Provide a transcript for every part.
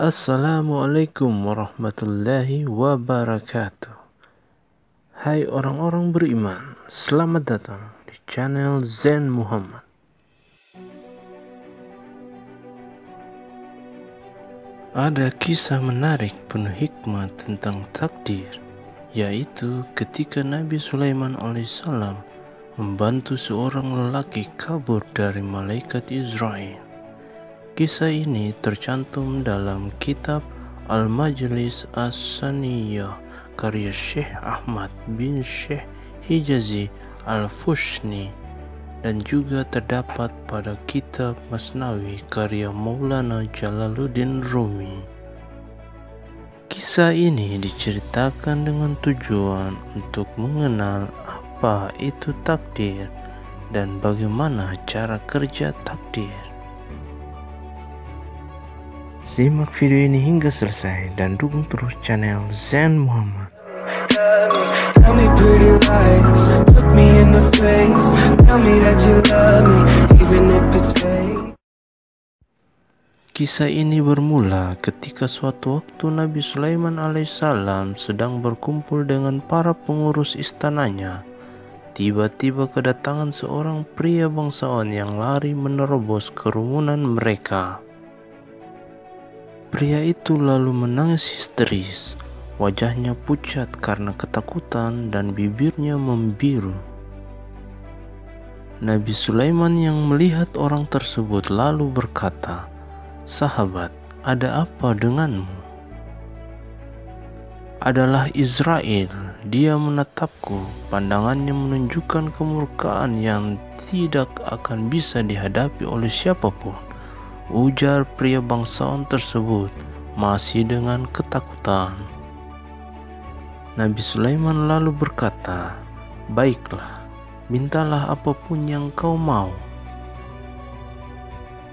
Assalamualaikum warahmatullahi wabarakatuh. Hai orang-orang beriman, selamat datang di channel Zen Muhammad. Ada kisah menarik penuh hikmah tentang takdir, yaitu ketika Nabi Sulaiman alaihissalam membantu seorang lelaki kabur dari malaikat Israel. Kisah ini tercantum dalam kitab Al-Majlis As-Saniyah karya Syekh Ahmad bin Syekh Hijazi Al-Fushni dan juga terdapat pada kitab Masnawi karya Maulana Jalaluddin Rumi. Kisah ini diceritakan dengan tujuan untuk mengenal apa itu takdir dan bagaimana cara kerja takdir. Simak video ini hingga selesai dan dukung terus channel Zen Muhammad. Tell me pretty lies, look me in the face, tell me that you love me, even if it's fake. Kisah ini bermula ketika suatu waktu Nabi Sulaiman alaihissalam sedang berkumpul dengan para pengurus istananya. Tiba-tiba kedatangan seorang pria bangsawan yang lari menerobos kerumunan mereka. Pria itu lalu menangis histeris, wajahnya pucat karena ketakutan dan bibirnya membiru. Nabi Sulaiman yang melihat orang tersebut lalu berkata, "Sahabat, ada apa denganmu?" "Adalah Israel, dia menatapku, pandangannya menunjukkan kemurkaan yang tidak akan bisa dihadapi oleh siapapun," ujar pria bangsawan tersebut masih dengan ketakutan. Nabi Sulaiman lalu berkata, "Baiklah, mintalah apapun yang kau mau."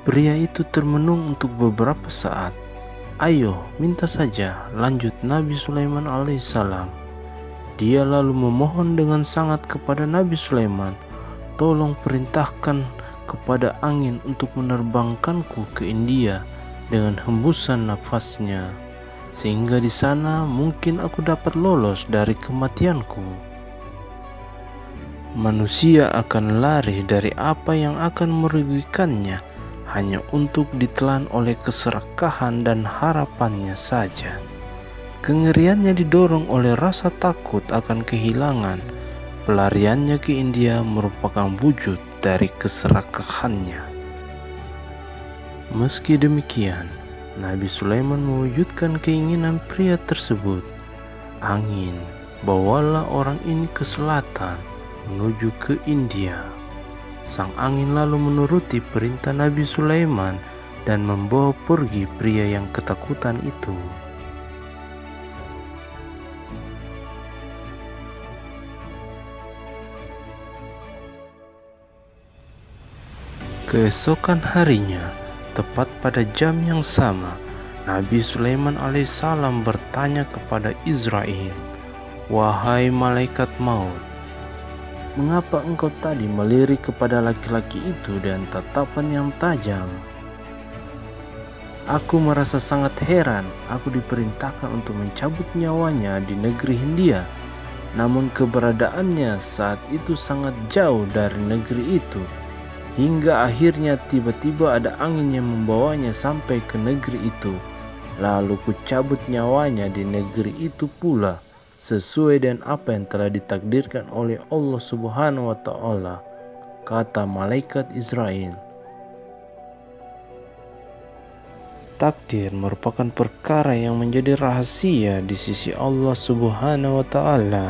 Pria itu termenung untuk beberapa saat. "Ayo, minta saja," lanjut Nabi Sulaiman alaihissalam. Dia lalu memohon dengan sangat kepada Nabi Sulaiman, "Tolong perintahkan kepada angin untuk menerbangkanku ke India dengan hembusan nafasnya, sehingga di sana mungkin aku dapat lolos dari kematianku." Manusia akan lari dari apa yang akan merugikannya hanya untuk ditelan oleh keserakahan dan harapannya saja. Kengeriannya didorong oleh rasa takut akan kehilangan. Pelariannya ke India merupakan wujud dari keserakahannya. Meski demikian, Nabi Sulaiman mewujudkan keinginan pria tersebut. "Angin, bawalah orang ini ke selatan, menuju ke India." Sang angin lalu menuruti perintah Nabi Sulaiman dan membawa pergi pria yang ketakutan itu. Keesokan harinya, tepat pada jam yang sama, Nabi Sulaiman alaihissalam bertanya kepada Israel, "Wahai malaikat maut, mengapa engkau tadi melirik kepada laki-laki itu dengan tatapan yang tajam?" "Aku merasa sangat heran. Aku diperintahkan untuk mencabut nyawanya di negeri Hindia, namun keberadaannya saat itu sangat jauh dari negeri itu. Hingga akhirnya tiba-tiba ada angin yang membawanya sampai ke negeri itu. Lalu ku cabut nyawanya di negeri itu pula, sesuai dengan apa yang telah ditakdirkan oleh Allah Subhanahu wa Ta'ala," kata malaikat Israel. Takdir merupakan perkara yang menjadi rahasia di sisi Allah Subhanahu wa Ta'ala.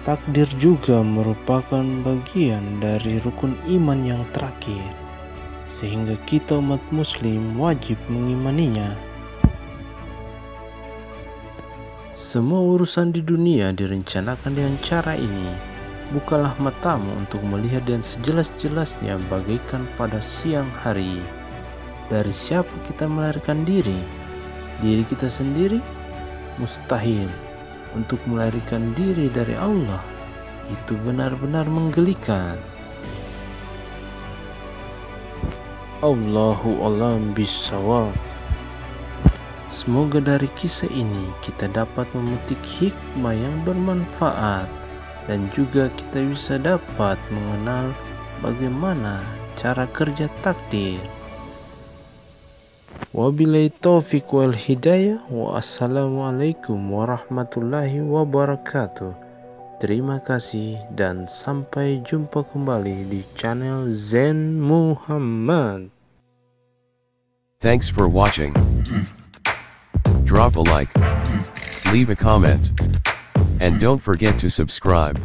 Takdir juga merupakan bagian dari rukun iman yang terakhir, sehingga kita umat muslim wajib mengimaninya. Semua urusan di dunia direncanakan dengan cara ini. Bukalah matamu untuk melihat dengan sejelas-jelasnya bagaikan pada siang hari. Dari siapa kita melarikan diri? Diri kita sendiri? Mustahil. Untuk melarikan diri dari Allah, itu benar-benar menggelikan. Allahu a'lam bishawab. Semoga dari kisah ini kita dapat memetik hikmah yang bermanfaat dan juga kita bisa dapat mengenal bagaimana cara kerja takdir. Wabillahi taufiq wal hidayah wa assalamualaikum warahmatullahi wabarakatuh. Terima kasih dan sampai jumpa kembali di channel Zen Muhammad. Thanks for watching. Drop a like, leave a comment, and don't forget to subscribe.